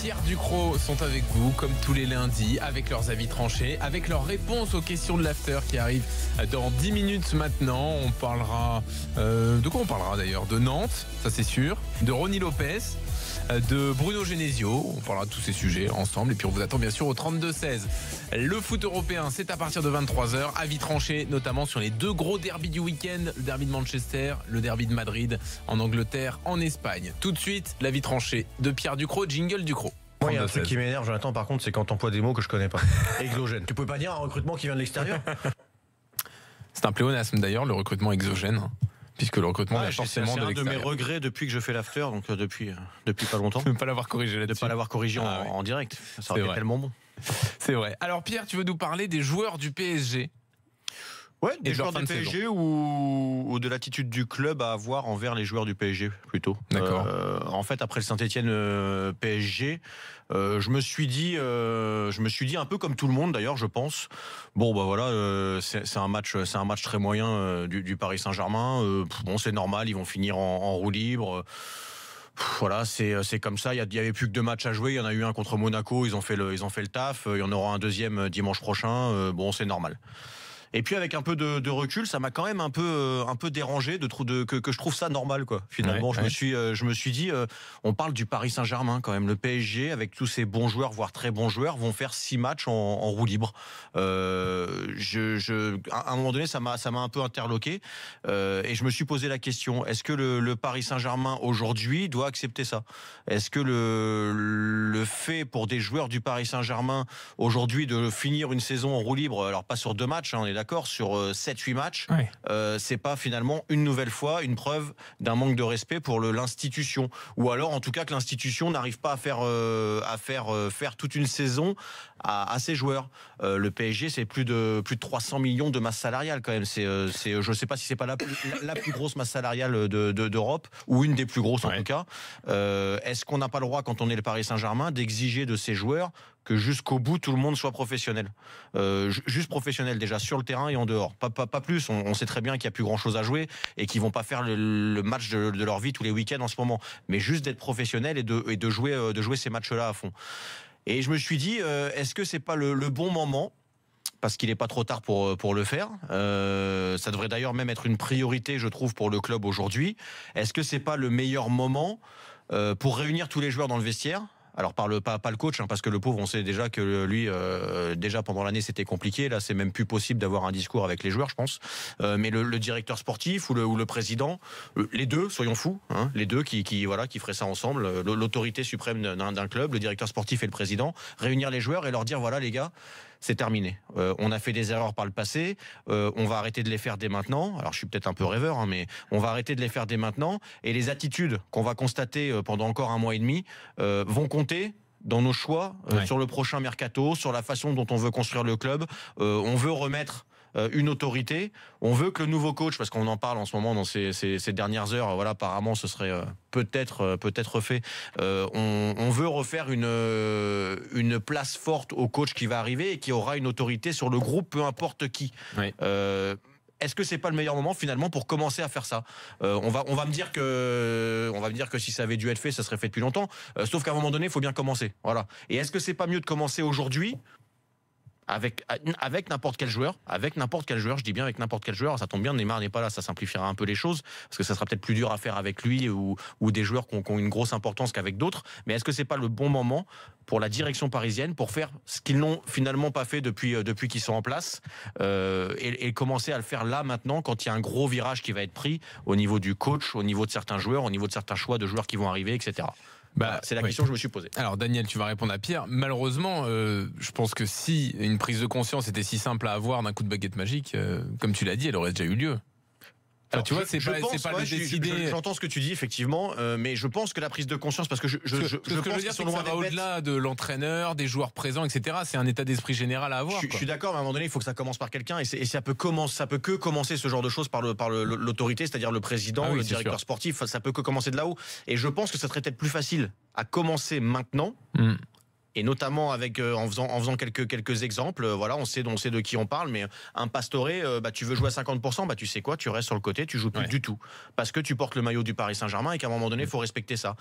Pierre Ducrot sont avec vous, comme tous les lundis, avec leurs avis tranchés, avec leurs réponses aux questions de l'after qui arrivent dans 10 minutes maintenant. On parlera... de quoi on parlera d'ailleurs? De Nantes, ça c'est sûr, de Ronny Lopez, de Bruno Genesio. On parlera de tous ces sujets ensemble et puis on vous attend bien sûr au 32-16. Le foot européen, c'est à partir de 23h. Avis tranché notamment sur les deux gros derbys du week-end, le derby de Manchester, le derby de Madrid en Angleterre, en Espagne. Tout de suite, l'avis tranché de Pierre Ducrot, jingle Ducrot. Moi, il y a un truc qui m'énerve, Jonathan, par contre, c'est quand t'emploies des mots que je connais pas. Exogène. Tu peux pas dire un recrutement qui vient de l'extérieur? C'est un pléonasme d'ailleurs, le recrutement exogène. Puisque le recrutement vient forcément de l'extérieur. C'est un de mes regrets depuis que je fais l'after, donc depuis pas longtemps. De ne pas l'avoir corrigé là-dessus. De ne pas l'avoir corrigé en direct. Ça aurait été tellement bon. C'est vrai. Alors Pierre, tu veux nous parler des joueurs du PSG? Ouais, des joueurs du PSG ou de l'attitude du club à avoir envers les joueurs du PSG plutôt. D'accord. En fait, après le Saint-Etienne PSG, je me suis dit un peu comme tout le monde d'ailleurs, je pense. Bon bah voilà, c'est un match très moyen du Paris Saint-Germain. Bon, c'est normal, ils vont finir en roue libre. Voilà, c'est comme ça. Il y avait plus que 2 matchs à jouer. Il y en a eu un contre Monaco. Ils ont fait le taf. Il y en aura un deuxième dimanche prochain. Bon, c'est normal. Et puis avec un peu de recul, ça m'a quand même un peu dérangé que je trouve ça normal quoi. Finalement, je me suis dit, on parle du Paris Saint-Germain quand même. Le PSG avec tous ces bons joueurs, voire très bons joueurs, vont faire 6 matchs en roue libre. À un moment donné, ça m'a un peu interloqué et je me suis posé la question: est-ce que le Paris Saint-Germain aujourd'hui doit accepter ça? Est-ce que le fait pour des joueurs du Paris Saint-Germain aujourd'hui de finir une saison en roue libre, alors pas sur 2 matchs, on est d'accord, sur 7-8 matchs, c'est pas finalement une nouvelle fois une preuve d'un manque de respect pour l'institution, ou alors en tout cas que l'institution n'arrive pas à faire toute une saison à ses joueurs. Le PSG, c'est plus de 300 millions de masse salariale quand même. Je sais pas si c'est pas la plus grosse masse salariale d'Europe, ou une des plus grosses en tout cas. Est-ce qu'on n'a pas le droit, quand on est le Paris Saint-Germain, d'exiger de ses joueurs que jusqu'au bout tout le monde soit professionnel, juste professionnel déjà sur le terrain et en dehors, pas plus. On sait très bien qu'il n'y a plus grand chose à jouer et qu'ils vont pas faire le match de leur vie tous les week-ends en ce moment, mais juste d'être professionnel et de jouer ces matchs-là à fond. Et je me suis dit, est-ce que c'est pas le bon moment, parce qu'il n'est pas trop tard pour le faire. Ça devrait d'ailleurs même être une priorité, je trouve, pour le club aujourd'hui. Est-ce que c'est pas le meilleur moment pour réunir tous les joueurs dans le vestiaire? Alors pas le coach, parce que le pauvre, on sait déjà que lui, déjà pendant l'année, c'était compliqué. Là, c'est même plus possible d'avoir un discours avec les joueurs, je pense. Mais le directeur sportif ou le président, les deux, soyons fous, les deux qui feraient ça ensemble, l'autorité suprême d'un club, le directeur sportif et le président, réunir les joueurs et leur dire: voilà les gars, c'est terminé. On a fait des erreurs par le passé. On va arrêter de les faire dès maintenant. Alors, je suis peut-être un peu rêveur, mais on va arrêter de les faire dès maintenant. Et les attitudes qu'on va constater pendant encore 1 mois et demi vont compter dans nos choix sur le prochain mercato, sur la façon dont on veut construire le club. On veut remettre une autorité. On veut que le nouveau coach, parce qu'on en parle en ce moment dans ces dernières heures, voilà, apparemment ce serait peut-être fait. On veut refaire une place forte au coach qui va arriver et qui aura une autorité sur le groupe, peu importe qui. Oui. Est-ce que c'est pas le meilleur moment finalement pour commencer à faire ça? On va me dire que si ça avait dû être fait, ça serait fait depuis longtemps. Sauf qu'à un moment donné, il faut bien commencer. Voilà. Et est-ce que c'est pas mieux de commencer aujourd'hui? Avec n'importe quel joueur, je dis bien avec n'importe quel joueur, ça tombe bien, Neymar n'est pas là, ça simplifiera un peu les choses, parce que ça sera peut-être plus dur à faire avec lui ou des joueurs qui ont une grosse importance qu'avec d'autres, mais est-ce que c'est pas le bon moment pour la direction parisienne pour faire ce qu'ils n'ont finalement pas fait depuis qu'ils sont en place, et commencer à le faire là maintenant, quand il y a un gros virage qui va être pris au niveau du coach, au niveau de certains joueurs, au niveau de certains choix de joueurs qui vont arriver, etc. C'est la question que je me suis posée. Alors Daniel, tu vas répondre à Pierre. Malheureusement, je pense que si une prise de conscience était si simple à avoir d'un coup de baguette magique, comme tu l'as dit, elle aurait déjà eu lieu. Alors, tu vois, c'est pas de décider. J'entends ce que tu dis effectivement, mais je pense que la prise de conscience, parce que je pense que ça va au-delà de l'entraîneur, des joueurs présents, etc. C'est un état d'esprit général à avoir. Je suis d'accord, mais à un moment donné, il faut que ça commence par quelqu'un, et ça peut que commencer ce genre de choses par l'autorité, c'est-à-dire le président, le directeur sportif. Ça peut que commencer de là-haut. Et je pense que ça serait peut-être plus facile à commencer maintenant. et notamment en faisant quelques exemples, voilà, on sait de qui on parle, mais un Pastore, tu veux jouer à 50%, tu sais quoi, tu restes sur le côté, tu joues plus du tout, parce que tu portes le maillot du Paris Saint-Germain et qu'à un moment donné, il faut respecter ça.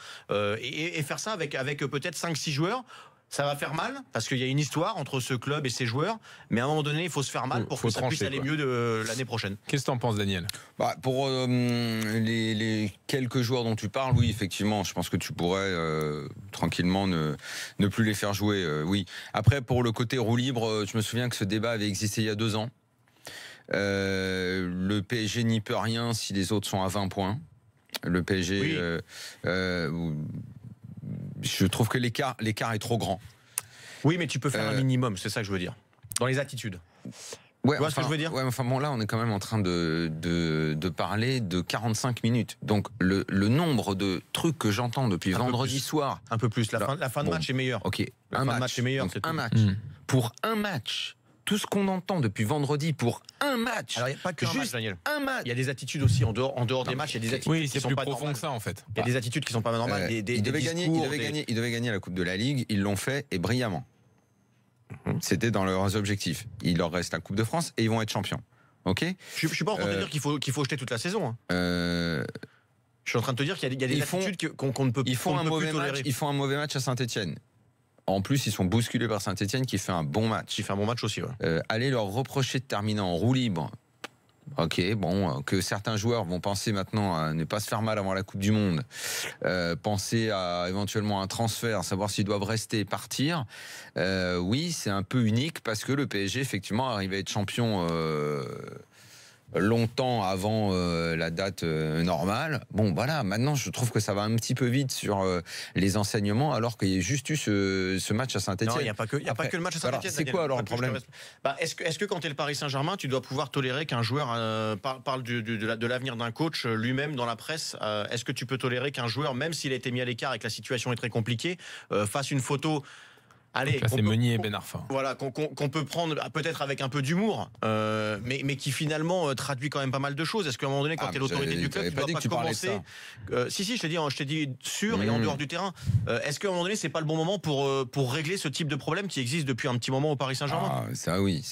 Et faire ça avec peut-être 5-6 joueurs. Ça va faire mal, parce qu'il y a une histoire entre ce club et ses joueurs, mais à un moment donné, il faut se faire mal pour que ça puisse aller mieux l'année prochaine. Qu'est-ce que tu en penses, Daniel ? Pour les quelques joueurs dont tu parles, oui, effectivement, je pense que tu pourrais tranquillement ne plus les faire jouer, oui. Après, pour le côté roue libre, je me souviens que ce débat avait existé il y a 2 ans. Le PSG n'y peut rien si les autres sont à 20 points. Le PSG... je trouve que l'écart est trop grand. Oui, mais tu peux faire un minimum, c'est ça que je veux dire. Dans les attitudes. Ouais, tu vois ce que je veux dire ? Ouais, enfin bon, là, on est quand même en train de parler de 45 minutes. Donc, le nombre de trucs que j'entends depuis vendredi soir. Un peu plus. La fin de match est meilleure. Ok. La fin de match est meilleure. Un match. Pour un match. Tout ce qu'on entend depuis vendredi pour un match. Alors, il n'y a pas que juste Daniel. Un match. Il y a des attitudes aussi en dehors des matchs. Il y a des attitudes qui sont pas profond que ça, en fait. Il y a des attitudes qui sont pas normales. Ils devaient gagner la Coupe de la Ligue. Ils l'ont fait et brillamment. C'était dans leurs objectifs. Il leur reste la Coupe de France et ils vont être champions. Ok. Je suis pas en train de dire qu'il faut jeter toute la saison. Je suis en train de te dire qu'il y a des attitudes qu'on ne peut plus tolérer. Ils font un mauvais match à Saint-Etienne. En plus, ils sont bousculés par Saint-Etienne qui fait un bon match. Qui fait un bon match aussi, ouais. Allez leur reprocher de terminer en roue libre. Ok, bon, que certains joueurs vont penser maintenant à ne pas se faire mal avant la Coupe du Monde, penser à éventuellement un transfert, savoir s'ils doivent rester et partir. Oui, c'est un peu unique parce que le PSG, effectivement, arrive à être champion longtemps avant la date normale. Bon, voilà, maintenant je trouve que ça va un petit peu vite sur les enseignements, alors qu'il y a juste eu ce match à Saint-Etienne. Non, il n'y a pas que le match à Saint-Etienne. C'est quoi alors le problème ? Est-ce que quand tu es le Paris Saint-Germain, tu dois pouvoir tolérer qu'un joueur parle de l'avenir d'un coach lui-même dans la presse ? Est-ce que tu peux tolérer qu'un joueur, même s'il a été mis à l'écart et que la situation est très compliquée, fasse une photo... Allez, c'est Meunier et Ben Arfa. Voilà, qu'on peut prendre peut-être avec un peu d'humour, mais qui finalement traduit quand même pas mal de choses. Est-ce qu'à un moment donné, quand tu es l'autorité du club, tu dois pas commencer si, je t'ai dit sur et en dehors du terrain. Est-ce qu'à un moment donné, c'est pas le bon moment pour régler ce type de problème qui existe depuis un petit moment au Paris Saint-Germain ? Ça oui.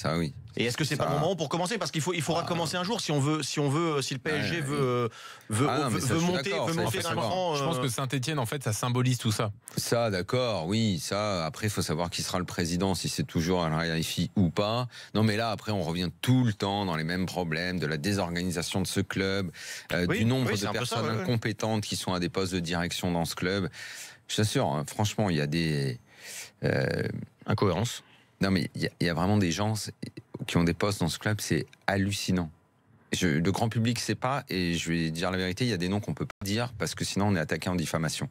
Et est-ce que c'est pas le moment pour commencer ? Parce qu'il faudra commencer un jour si le PSG veut monter d'un cran. Je pense que Saint-Etienne, en fait, ça symbolise tout ça. Ça, d'accord, oui, ça. Après, il faut savoir qui sera le président, si c'est toujours Al Khelaifi ou pas. Non, mais là, après, on revient tout le temps dans les mêmes problèmes de la désorganisation de ce club, du nombre de personnes incompétentes qui sont à des postes de direction dans ce club. Je t'assure, hein, franchement, il y a des incohérences. Non, mais il y a vraiment des gens qui ont des postes dans ce club, c'est hallucinant. Le grand public sait pas, et je vais dire la vérité, il y a des noms qu'on peut pas dire parce que sinon on est attaqué en diffamation.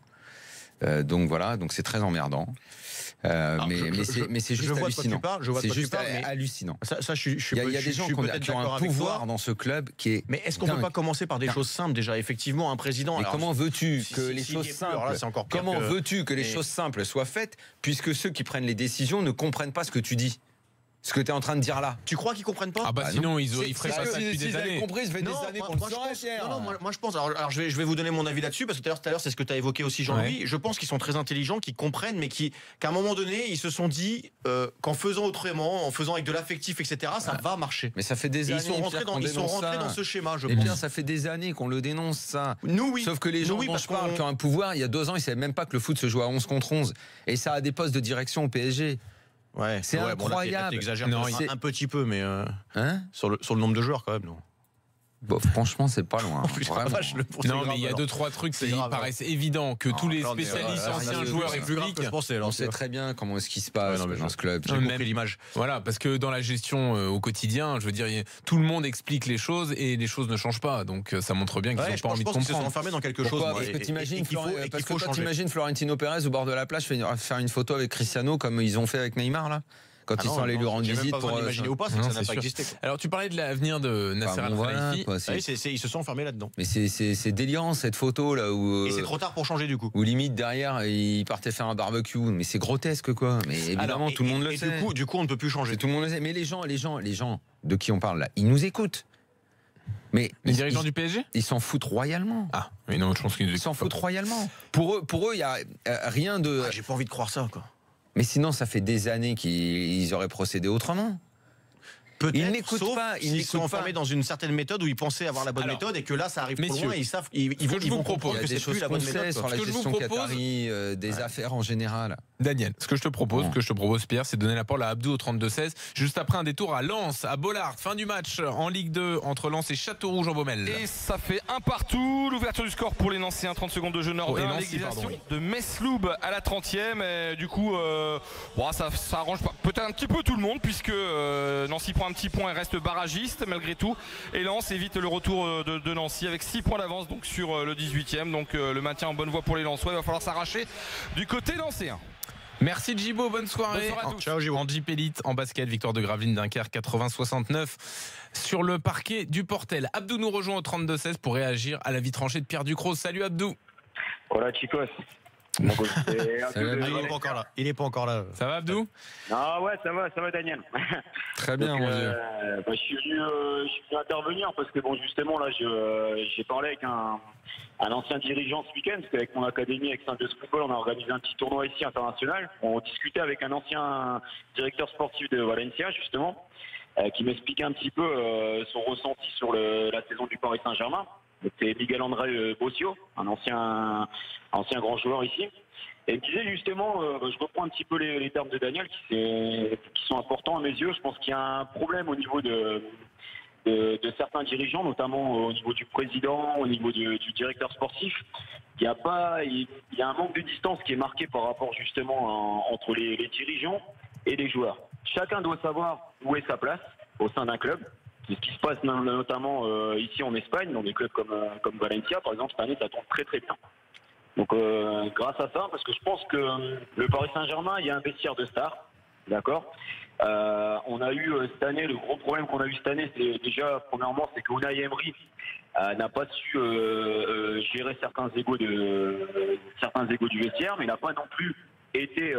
Donc voilà, donc c'est très emmerdant. Mais c'est juste hallucinant. C'est juste hallucinant. Il y a des gens qui ont un pouvoir dans ce club qui est. Mais est-ce qu'on peut pas commencer par des choses simples déjà ? Effectivement, un président. Mais comment veux-tu que les choses simples Comment veux-tu que les choses simples soient faites puisque ceux qui prennent les décisions ne comprennent pas ce que tu dis ? Ce que tu es en train de dire là. Tu crois qu'ils comprennent pas ? Sinon ils feraient pas ça depuis des années. Ils compris, ça fait des années qu'on le saurait. Moi je pense. Alors je vais vous donner mon avis là-dessus parce que tout à l'heure c'est ce que tu as évoqué aussi Jean-Louis. Je pense qu'ils sont très intelligents, qu'ils comprennent, mais qu'à un moment donné ils se sont dit qu'en faisant autrement, en faisant avec de l'affectif, etc. Ça va marcher. Mais ça fait des années. Ils sont rentrés dans ce schéma. Je pense. Bien, ça fait des années qu'on le dénonce ça. Nous oui. Sauf que les gens dont je parle qui ont un pouvoir, il y a 2 ans ils savaient même pas que le foot se joue à 11 contre 11 et ça a des postes de direction au PSG. Ouais, c'est incroyable. T'exagères un petit peu, mais sur le nombre de joueurs quand même. Non. Bon, franchement, c'est pas loin. Non, mais il y a 2-3 trucs qui paraissent évidents que tous les spécialistes, anciens joueurs expliquent. On sait très bien comment est-ce qui se passe dans ce club. J'ai compris l'image. Voilà, parce que dans la gestion au quotidien, je veux dire, tout le monde explique les choses et les choses ne changent pas. Donc ça montre bien qu'ils n'ont pas envie de comprendre. Ils se sont enfermés dans quelque chose. Parce que t'imagines Florentino Pérez au bord de la plage faire une photo avec Cristiano comme ils ont fait avec Neymar là. Quand ils sont allés lui rendre visite pour imaginer ou pas, ça n'a pas existé. Alors tu parlais de l'avenir de Nasser Al Khelaifi. Ils se sont enfermés là-dedans. Mais c'est délirant cette photo là où. Et c'est trop tard pour changer du coup. Où limite derrière ils partaient faire un barbecue. Mais c'est grotesque quoi. Mais évidemment tout le monde le sait. Du coup on ne peut plus changer. Tout le monde le sait. Mais les gens de qui on parle là, ils nous écoutent. Mais les dirigeants du PSG, ils s'en foutent royalement. Ah, mais non, je pense qu'ils s'en foutent royalement. Pour eux, il y a rien de. J'ai pas envie de croire ça quoi. Mais sinon, ça fait des années qu'ils auraient procédé autrement. Ils n'écoutent pas. Ils sont enfermés dans une certaine méthode où ils pensaient avoir la bonne méthode et que là, ça arrive trop loin et ils savent. Ils vont comprendre que c'est plus la bonne méthode. Sur la gestion qatari, des affaires en général. Daniel, ce que je te propose, Pierre, c'est de donner la parole à Abdou au 32-16, juste après un détour à Lens, à Bollard, fin du match en Ligue 2 entre Lens et Châteaurouge en Baumelle. Et ça fait un partout, l'ouverture du score pour les Nancéens, 30 secondes de jeu nordin, l'égalisation de Mesloub à la 30e, et du coup, ça arrange peut-être un petit peu tout le monde, puisque Nancy prend un petit point et reste barragiste malgré tout, et Lens évite le retour de Nancy avec 6 points d'avance donc sur le 18e, donc le maintien en bonne voie pour les Lensois, il va falloir s'arracher du côté nancéen. Merci Djibo, bonne soirée. Bonne soirée à tous. Ciao Djibo. En Jeep Elite, en basket, victoire de Gravelines Dunkerque 80-69 sur le parquet du Portel. Abdou nous rejoint au 32-16 pour réagir à la vie tranchée de Pierre Ducros. Salut Abdou. Hola chicos. Il n'est pas encore là. Ça va Abdou? Ah ouais, ça va Daniel. Très bien, mon Dieu. Je suis venu intervenir parce que justement là, j'ai parlé avec un ancien dirigeant ce week-end, parce qu'avec mon académie, avec Saint-Just Football, on a organisé un petit tournoi ici international. On discutait avec un ancien directeur sportif de Valencia, justement, qui m'expliquait un petit peu son ressenti sur la saison du Paris Saint-Germain. C'était Miguel André Bossio, un ancien grand joueur ici. Et il me disait justement, je reprends un petit peu les termes de Daniel qui sont importants à mes yeux. Je pense qu'il y a un problème au niveau de certains dirigeants, notamment au niveau du président, au niveau du directeur sportif. Il y a un manque de distance qui est marqué par rapport justement entre les dirigeants et les joueurs. Chacun doit savoir où est sa place au sein d'un club. C'est ce qui se passe notamment ici en Espagne, dans des clubs comme Valencia, par exemple, cette année, ça tombe très très bien. Donc grâce à ça, parce que je pense que le Paris Saint-Germain, il y a un vestiaire de stars, d'accord. On a eu cette année, le gros problème qu'on a eu cette année, c'est déjà, premièrement, c'est qu'Unai Emery n'a pas su gérer certains égos du vestiaire, mais n'a pas non plus été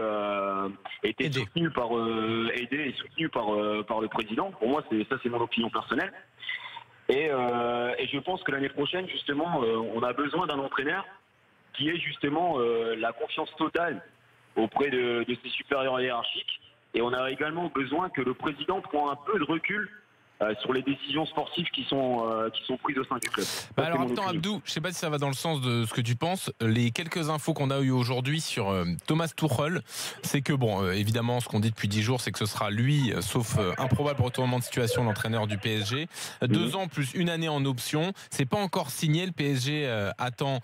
soutenu par le président. Pour moi, c'est mon opinion personnelle. Et je pense que l'année prochaine, justement, on a besoin d'un entraîneur qui ait justement la confiance totale auprès de ses supérieurs hiérarchiques. Et on a également besoin que le président prenne un peu de recul sur les décisions sportives qui sont prises au sein du club. Alors attends Abdou, je ne sais pas si ça va dans le sens de ce que tu penses. Les quelques infos qu'on a eues aujourd'hui sur Thomas Tuchel, c'est que évidemment ce qu'on dit depuis 10 jours, c'est que ce sera lui, sauf improbable retournement de situation, l'entraîneur du PSG. 2 ans plus 1 année en option. C'est pas encore signé. Le PSG attend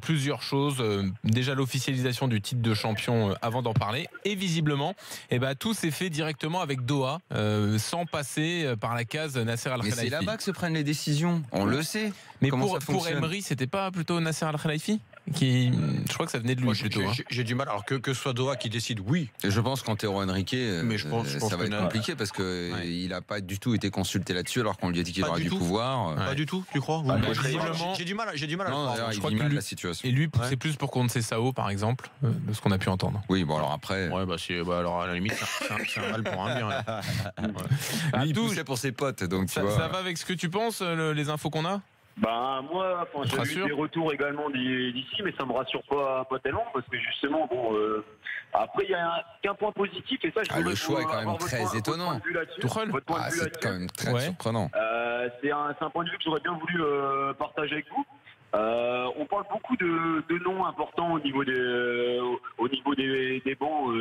plusieurs choses. Déjà l'officialisation du titre de champion avant d'en parler. Et visiblement, tout s'est fait directement avec Doha, sans passer par la case Nasser Al-Khelaifi. Mais c'est là-bas que se prennent les décisions, on le sait. Mais pour Emery, c'était pas plutôt Nasser Al-Khelaifi je crois que ça venait de lui plutôt. J'ai du mal, alors que ce soit Doha qui décide, oui. Et je pense qu'Antero Henrique, mais je pense ça va être compliqué parce qu'il n'a pas du tout été consulté là-dessus alors qu'on lui a dit qu'il aurait du pouvoir. Pas du tout, tu crois? J'ai du mal à croire. Je crois que la situation. Et lui, c'est plus pour qu'on ne sait Sao, par exemple, de ce qu'on a pu entendre. Oui, bon alors après. Ouais, alors à la limite, c'est un mal pour un bien. Lui, il poussait pour ses potes, donc tu vois. Ça va avec ce que tu penses, les infos qu'on a? Moi, j'ai eu des retours également d'ici, mais ça me rassure pas tellement, parce que justement, après il y a qu'un point positif, et ça, le choix est quand même très étonnant. C'est quand même très surprenant. C'est un point de vue que j'aurais bien voulu partager avec vous. On parle beaucoup de noms importants au niveau des bancs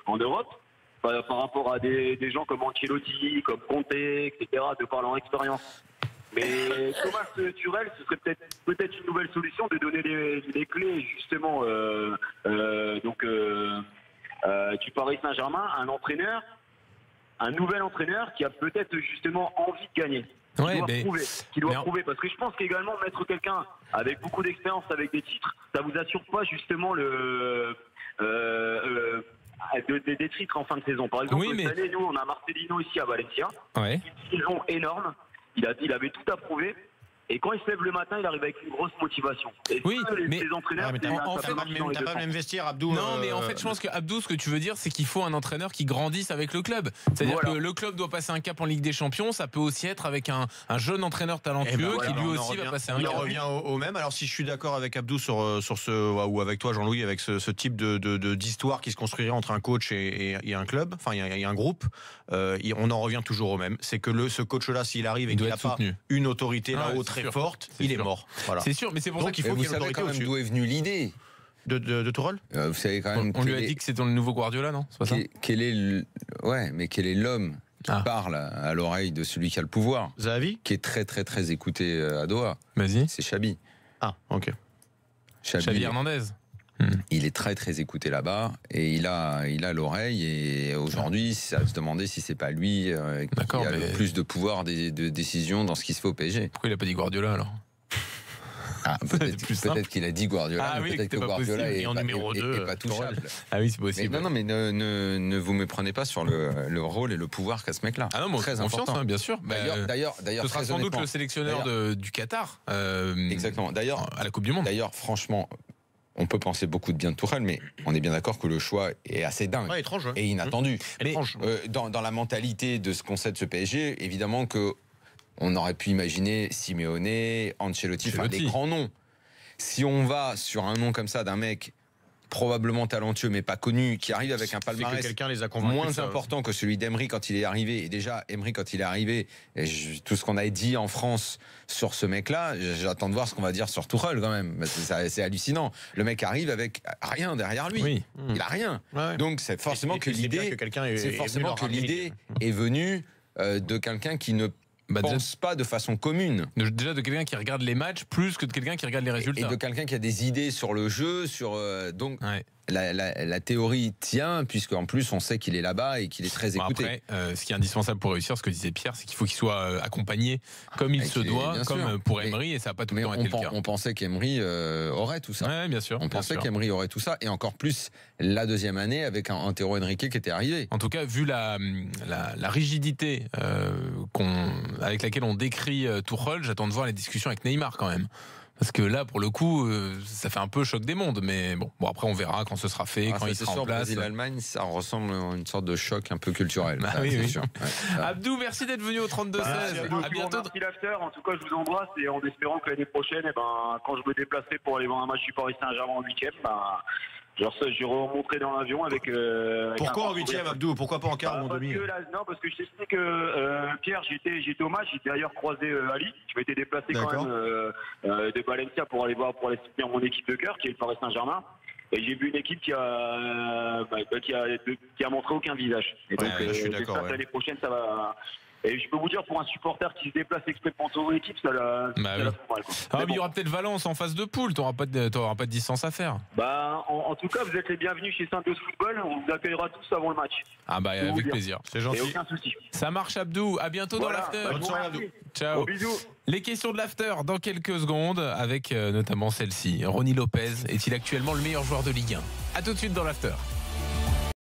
en Europe, par rapport à des gens comme Ancelotti, comme Conte, etc., de par leur expérience. Mais Thomas Tuchel, ce serait peut-être une nouvelle solution de donner les clés justement du Paris Saint-Germain à un nouvel entraîneur qui a peut-être justement envie de gagner. Qui doit prouver, parce que je pense qu'également mettre quelqu'un avec beaucoup d'expérience, avec des titres, ça vous assure pas justement des titres en fin de saison. Par exemple, cette année, nous on a Marcelino ici à Valencia, une saison énorme. Il avait tout à prouver. Et quand il se lève le matin, il arrive avec une grosse motivation. Et oui, mais les entraîneurs, t'as pas le même vestiaire, Abdou. Non, mais en fait, je pense que Abdou, ce que tu veux dire, c'est qu'il faut un entraîneur qui grandisse avec le club. C'est-à-dire que le club doit passer un cap en Ligue des Champions. Ça peut aussi être avec un jeune entraîneur talentueux qui lui aussi va passer un cap. On revient au même. Alors, si je suis d'accord avec Abdou sur ce, ou avec toi, Jean-Louis, avec ce type d'histoire qui se construirait entre un coach et un club, enfin, il y a un groupe, on en revient toujours au même. C'est que ce coach-là, s'il arrive et qu'il n'a pas une autorité là-haut très forte, il est mort. Voilà. C'est sûr, mais c'est pour ça qu'il faut qu'il y ait l'autorité au-dessus. Vous savez quand même d'où est venue l'idée de Tourelle. Vous savez quand même. On lui a dit que c'était le nouveau Guardiola, non? C'est pas ça? Quel est l'homme qui parle à l'oreille de celui qui a le pouvoir? Zahavi, qui est très très très écouté à Doha. Vas-y. C'est Xabi. Ah, ok. Xavi Hernandez. Il est très très écouté là-bas et il a l'oreille, et aujourd'hui c'est à se demander si c'est pas lui qui a le plus de pouvoir de décision dans ce qui se fait au PSG. Pourquoi il a pas dit Guardiola alors? Peut-être qu'il a dit Guardiola, mais peut-être que Guardiola est pas touchable. Ah oui, c'est possible. Mais ne vous méprenez pas sur le rôle et le pouvoir qu'a ce mec-là. Ah non, moi, très important, bien sûr. D'ailleurs, ce sera sans doute le sélectionneur du Qatar. Exactement. D'ailleurs, à la Coupe du Monde. D'ailleurs, franchement, on peut penser beaucoup de bien de Tourelle, mais on est bien d'accord que le choix est assez dingue, étrange, et inattendu. Étrange. Dans la mentalité de ce qu'on sait de ce PSG, évidemment que on aurait pu imaginer Simeone, Ancelotti, enfin des grands noms. Si on va sur un nom comme ça d'un mec probablement talentueux mais pas connu, qui arrive avec un palmarès moins important que celui d'Emery quand il est arrivé, et déjà Emery quand il est arrivé, tout ce qu'on a dit en France sur ce mec-là, j'attends de voir ce qu'on va dire sur Tourelle quand même. C'est hallucinant. Le mec arrive avec rien derrière lui. Oui. Il a rien. Ouais. Donc c'est forcément que l'idée est venue de quelqu'un qui ne pense pas de façon commune. Déjà de quelqu'un qui regarde les matchs plus que de quelqu'un qui regarde les résultats. Et de quelqu'un qui a des idées sur le jeu, donc la théorie tient, puisqu'en plus on sait qu'il est là-bas et qu'il est très écouté. Après, ce qui est indispensable pour réussir, ce que disait Pierre, c'est qu'il faut qu'il soit accompagné comme il se doit, comme pour Emery, et ça n'a pas tout le temps été le cas. On pensait qu'Emery aurait tout ça. Ouais, bien sûr. On pensait qu'Emery aurait tout ça, et encore plus la deuxième année avec un Antero Henrique qui était arrivé. En tout cas, vu la rigidité avec laquelle on décrit Tuchel, j'attends de voir les discussions avec Neymar quand même. Parce que là, pour le coup, ça fait un peu choc des mondes. Mais bon, après, on verra quand ce sera fait, quand il sera en place. L'Allemagne, ça ressemble à une sorte de choc un peu culturel. Oui. Sûr. Abdou, merci d'être venu au 32-16. À bientôt. Merci l'after. En tout cas, je vous embrasse, et en espérant que l'année prochaine, quand je me déplacerai pour aller voir un match du Paris Saint-Germain en 8e, je remonterai dans l'avion avec. Pourquoi en 8e, Abdou? Pourquoi pas en quart ou en demi? Parce que je t'explique que Pierre, j'étais au match, j'ai d'ailleurs croisé Ali. Je m'étais déplacé quand même de Valencia pour aller soutenir mon équipe de cœur, qui est le Paris Saint-Germain. Et j'ai vu une équipe qui a montré aucun visage. Et donc, j'espère que l'année prochaine, ça va. Et je peux vous dire, pour un supporter qui se déplace exprès pour son équipe, ça la fout mal. Mais il y aura peut-être Valence en phase de poule, t'auras pas de distance à faire. En tout cas, vous êtes les bienvenus chez Saint-Denis Football, on vous accueillera tous avant le match. Avec plaisir. C'est gentil. Et aucun souci. Ça marche, Abdou, à bientôt dans l'after. Bonne soirée, Abdou. Ciao. Bisous. Les questions de l'after dans quelques secondes, avec notamment celle-ci. Ronny Lopez est-il actuellement le meilleur joueur de Ligue 1? A tout de suite dans l'after.